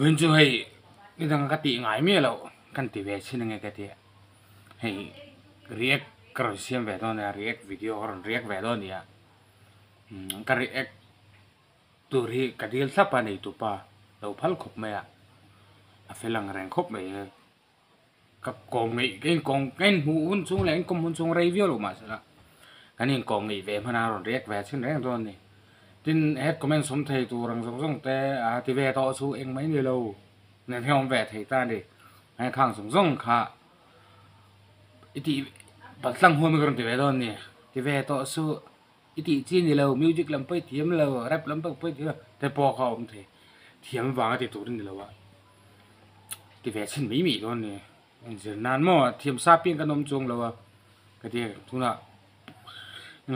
vẫn chưa hay cái thằng cái tị ngải mía lậu căn tị về xin nghe cái tị hay react cái xem về đó này react video hoặc react về đó này cái reactตัวที่กระเดียลซับปานในตัวป่าเราพัลขบไหมอ่ะฝรั่งแรงขบไหมกับกองนี่กินกองกินหูหุ่นสูงแรงกลมหุ่นสูงไรวิวลงมาสิละกันนี่กองนี่เวพนาเราเรียกแวดชิ้นแรงตัวนี้จินเฮ็ดคอมเมนต์สมไทยตัวรังส่งแต่ที่แวดต่อสู้เองไม่เนี่ยเราเนี่ยที่ผมแวดไทยตาดิให้ข้างส่งค่ะอีที่ปัดตั้งหัวมันก็ที่แวดตัวนี้ที่แวดต่อสู้อีที่จีนนี่เรามิวสิกลำไปเทียมเราแรปลำไปเทียมแต่พอเขาผมเทียมวางที่ตัวนี้เราว่าที่แวดชิ้นไม่มีตัวนี้นานมั่วเทียมซาเปียงกันนมจงเราว่าก็ที่ทุกน่ะ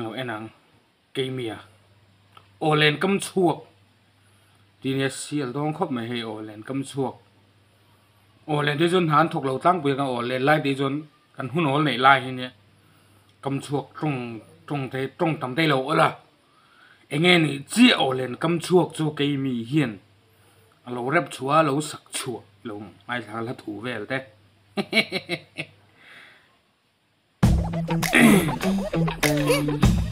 เราไอ้หนังเกมียโอเลนกำชวกทีนี้เสียต้องครบไม่ให้โอเลนกำชวกโอเลนที่จนหันถูกเราตั้งไปกันโอเลนไล่ที่จนกันหุ่นโอเลนไล่ที่เนี้ยกำชวกตรงทำได้เราอะไรเองนี่เจ้าโอเลนกำชวกจูเกมีเฮียนเราเร็บชัวเราสักชัวเราไม่ทางละถูเวลแต่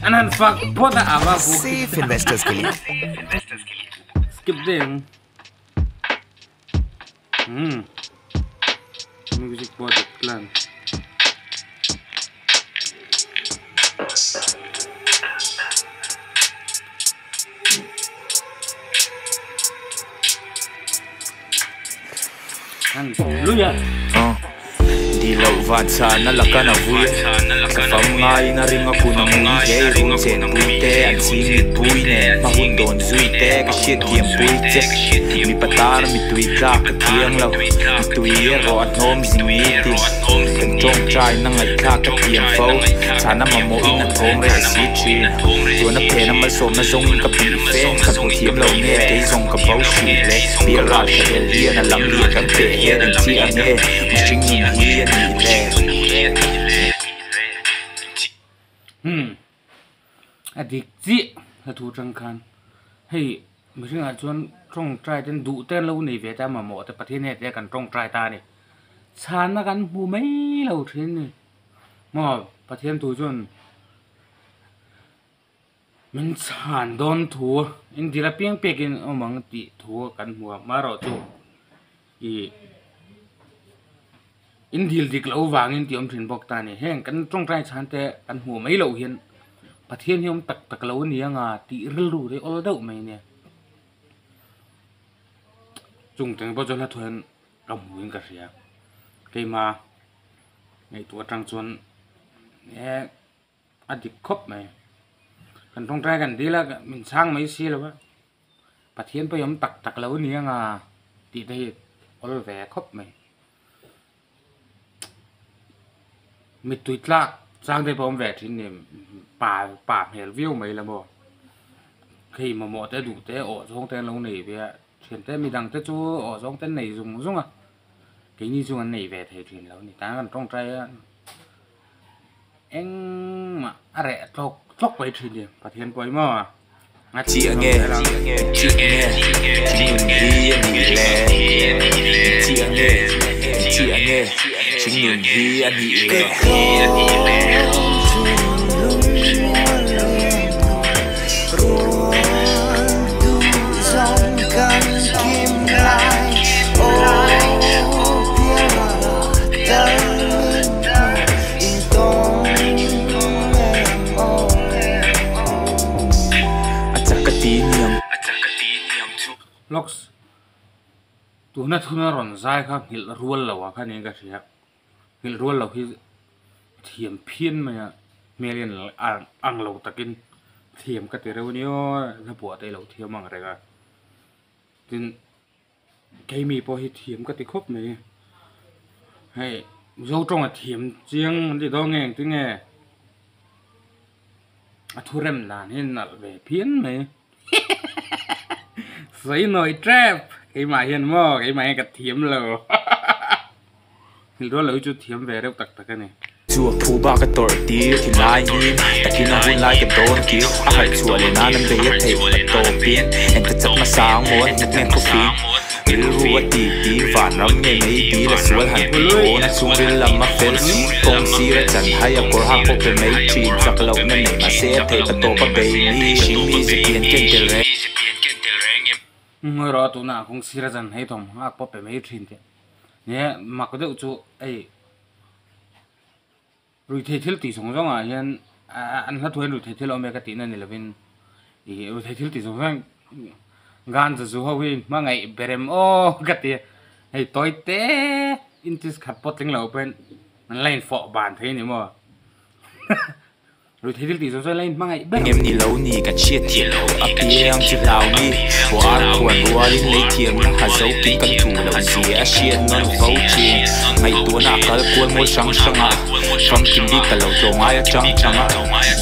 อันนั้นฟักพอดอาว่าบุก Safe investors के लिए skip them music project plan lu ya Di lau vansa na laka na vuya Sa famngay na ring ako na muye Rung sen buite An singit buine Mahundon zuite Kashit tiyam buite Mi patar mi tuita Katiyang lau Mi tuye ro at home zingiti Kan tong try na ngay ka katiyang fau Sana mamuin na tong re asitri Tuwa na pe na malsom na zong ka bife Kan po tiyam lau ne Day zong ka bau shile Biarat ka elia na lang liya kan pe An tiyang ne Mashing yung hiyanอดีตจีถ้าถูกจังคันให้ไม่ใช่อาจจะต้องใจเต้นดุเต้นเราในเวทีมาหมดแต่ประเทศนี้เรียกกันต้องใจตาเนี่ยชาญกันหูไม่เราเทนนี่มาประเทศถูกจนมันชาญโดนถูอินดีละเพียงเปียกินเอามังติถูกันหัวมาเราจูอินดีลดิกเราวางอินที่อมถิ่นบอกตาเนี่ยแห้งกันต้องใจชาญแต่กันหัวไม่เราเห็นประเทศที่มันตักเราเนี่ยงาตีรู้ได้allได้ไหมเนี่ยจุงแต่งพอจะละทวนกำหัวกันเสียใครมาในตัวจังจวนเนี่ยอดีตครบไหมกันต้องใจกันดีแล้วมันช่างไม่เสียแล้ววะประเทศพยายามตักเราเนี่ยงาตีได้allแหวครบไหมมีตุยลักสร้างได้พร้อมแหวที่เนี่ยป่าเห็นวิวไหมล่ะบ่khi mà mò tới đủ tới ở trong tên lâu này về chuyển tới mình đằng tới chỗ ở trong tên này dùng à cái như dùng anh này về thì chuyển lâu này ta còn trong trai anh mà rẻ chọc vậy thì điểm và thiên quấy mà chị nghe chị nghe chính niềm vi anh nghĩล็อกตัวนั้นทุนร้อนใจครับหิลรัวเราอะคันนี้ก็เสียหิลรัวเราที่เทียมเพี้ยนมาเมเรียนอังเราตะกินเทียมก็แต่เร็วนี้ถ้าปวดใจเราเทียมมั่งอะไรกันจนใครมีพอให้เทียมก็ติดครบไหมให้เราจงเทียมเจียงที่ต้องแง่ที่แง่ทุเรศนานนี่น่ะแบบเพี้ยนไหมใส่หน่อยแทบไอ้หมาเห็นมั้งไอ้หมากับเทียมเรารู้เราจะเทียมแบบเร็วตักกันนี่ chùa phù ba cái tổ tiết thì lai nhìn ta khi nào hun lai cái đồn kia ai chùa lên na nằm đây thấy bắt tổ biến em ta chấp mà sao muốn một ngày có phim rua ti ti van ram nge mei ti la sual han o na chung ril lama fel si kong si ra chan hai a kor ha ko pe mei chin sak lo na nei ma se the ka to pa be ni shi mi se pian ken tel re ngồi đó tụi nào cũng xí ra dần hay thòng ác bóp phải mấy chuyện thế nhé mà có được chú ấy rồi thấy thiếu tỷ sống giống à hiện anh hết thuê rồi thấy thiếu ông mẹ cái tỷ này là bên rồi thấy thiếu tỷ sống giống gan từ dù hậu hin mà ngày bèrem ô cái tỷ hay tối té intis khát bót tiếng lẩu bên lên phọ bàn thế này mà rồi thấy tỷ số lên mang ngày em ni lâu ni cả chiết thiệt à piang chỉ lao ni quả quần quả linh lấy thiềm nó hà dấu kín căn thủ lâu xía chiết non phâu chiên ngày tua nà cả cuốn môi sáng sáng à trong kim đi cả lâu trâu mai trắng trắng à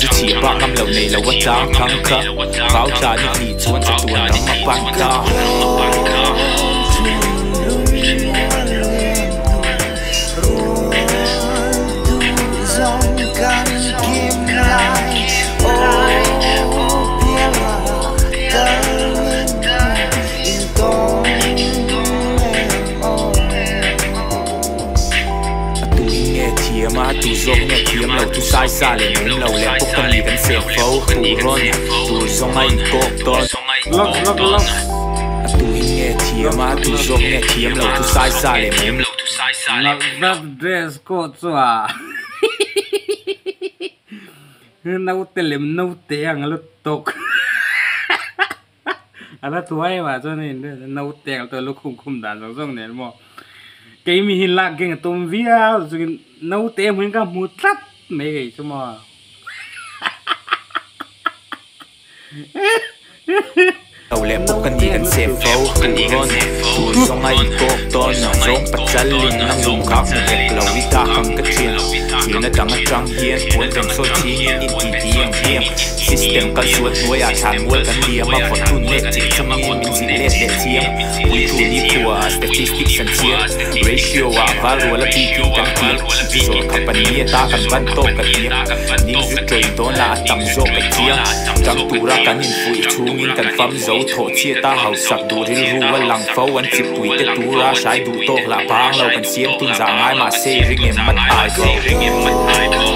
dù chỉ ba năm lâu này lâu quá trắng thăng cả pháo trà như nhị chuan cho tuần nắng mà ban ca mà tu dòng nghe kiếm lâu tu sai xa lên muốn lâu lẹ bốc tâm lý gần xe phâu tu ron tu dòng anh cột ton lóc tu nghe thiê mà tu dòng nghe kiếm lâu tu sai xa lên muốn nó dress code à nấu telem nấu tiếng nó tộc là tuổi mà cho nên nấu tiếng tôi lúc không đàn giống này mà cái mi hình lạc cái tôm vía rồi nấu tiếng mình cả một rất mấy cái chứ mà lâu lẹ bốc căn đi gần xe phâu tu ron tu dòng anh cột ton giống bắt chân linh năng dùng khác một cái lâu đi ta không cái chuyện chuyện nó chẳng trăng hiền cuốn trong số chi in ti tiêm system cái suốt nuôi à thằng mua cái gì mà phật tu nét chỉ trong mình chỉ lệ để tiêm we tu đi qua statistics and tiêm ratio à value là ti tiêm cái tiêm rồi company ta cần văn tô cái tiêm nhưng dù trời đó là tầm số cái tiêm chẳng tu ra cái nhìn phụ chung in cần phẩm dấu thổ chia ta hậu sập đủ ril ru và lăng phâu anh chip bụi tết tu ra sai đủ tốt là bang lâu cần xiêm tuôn ra ngay mà xe ring em mất ai đâu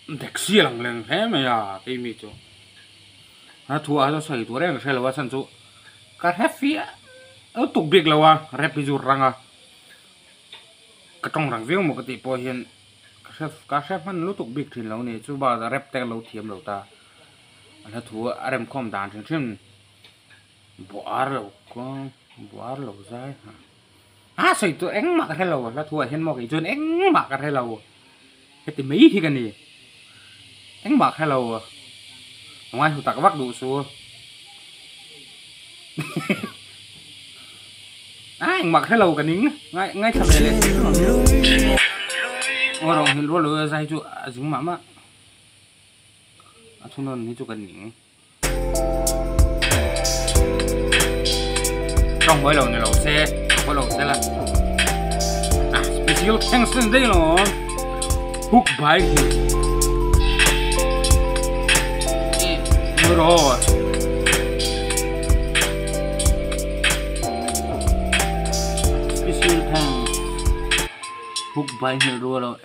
đẹp xí lằng lằng thế mà à cái mi chú thua cho sợi thua đấy làว่า chú cái hết phía ở tục việc là wa rap đi răng à cái trong răng viếng một cái tỷ po hiện cái sếp hắn lúc tục việc thì lâu này chú bảo là rap tay lâu thiếm lâu ta là thua RM com đàn trên trên bỏ lâu dài sợi tụi anh mặc cái lâu là thua hiện một cái chuyện anh mặc cái lâu cái tỷ mấy thì cái này anh mặc hay lâu ngoài tụi ta có bắt đủ số anh mặc hay lâu cái nín ngay thật này lên ngồi đồng hình luôn lừa dây chú dính mắm á chúng nó như chú cái nín trong với lầu này lầu xe với lầu xe là special thanks đây nó hook bike rồi special thanks hook by hero rồi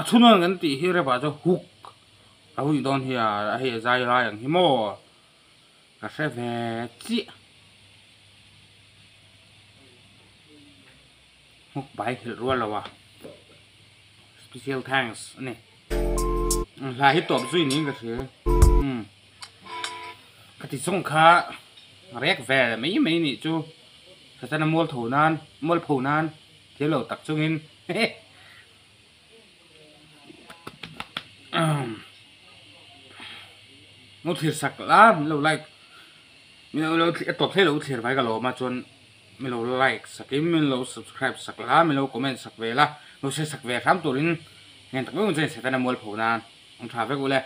chunon kan ti hi re ba cho hook hui don hi a hi zai la yang hi mo ka se ve chi hook by hero rồi wa special thanks này là hết top duy ní cái gì cái thì xong khá rét về mấy nị chú thật ra là mua phù nan thiếu lẩu tập trung in nó thiệt sặc lắm lâu like mình lâu top thế lâu thiệt phải cả lẩu mà chọn mình lâu like sặc mình lâu subscribe sặc lắm mình lâu comment sặc về là nó sẽ sặc về khám tụi linh nghe tao cũng sẽ là mua phù nan ông thà với cô lên